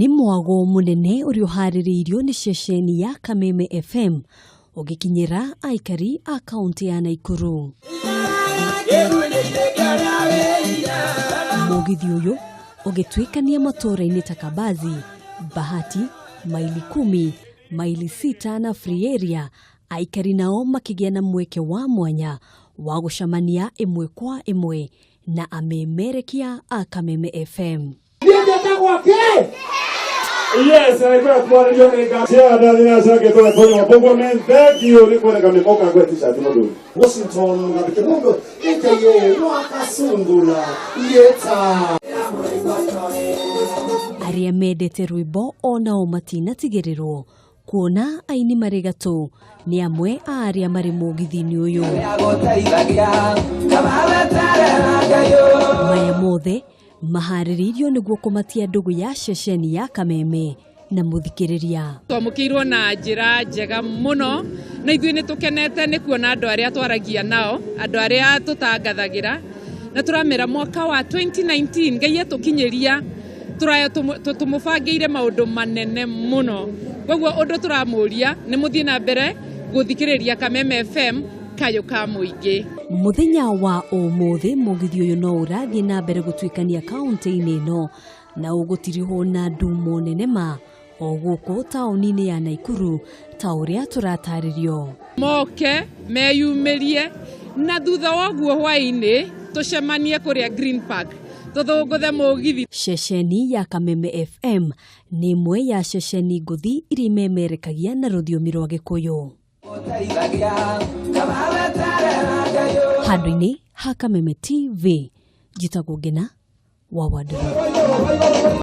Ni mwago munene uri uhaririirio ni ceceni ya Kameme FM ugikinyira aikari a kaunti ya Naikuru. Mugithi uyu ugitwikania matora-ini ta Kabazi, Bahati, maili 10, maili 6 na free area. Aikari nao makigia na mweke wa mwanya wa gucamania imwe kwa imwe na amemerekia a Kameme FM. Yes, I got one young guy. Yeah, that's a good one. Bongo man, thank you. Look what I'm going to say to you. Washington, Bongo, Italy, Wakasungula, Yeta. Aria medete rwimbo ona o matina tigerero kuona aini maregato ni amwe a aria mari mugithi-ini uyu. Maya mothe mahaririirio niguo kumatia ndugu ya ceceni ya Kameme na muthikiriria. Twamukirwo na njira njega muno na ithuĩ nĩ tukenete nĩ kuona andũ arĩa twaragia nao, andũ arĩa tutangathagira na turamera mwaka wa 2019 Ngai atukinyiria tumubangĩire maũndũ manene muno. Koguo ũndũ turamuria nĩ muthii na mbere guthikiriria Kameme FM kayo ka muingi. Muthenya wa umuthi mugithi uyu no urathie na mbere gutwikania kaunti-ini ino na ugutiriho na ndumo nene ma o guku tauni-ini ya Naikuru ta uria turataririo. Moke meyumirie na thutha woguo hwaini tucemanie kuria Green Park tuthunguthe mugithi. Ceceni ya Kameme FM ni imwe ya ceceni nguthi iria imemerekagia na rũthiomi rwa Gĩkũyũ. Handũ-inĩ ha Kameme TV, njitagwo Ngina wa Wandĩra.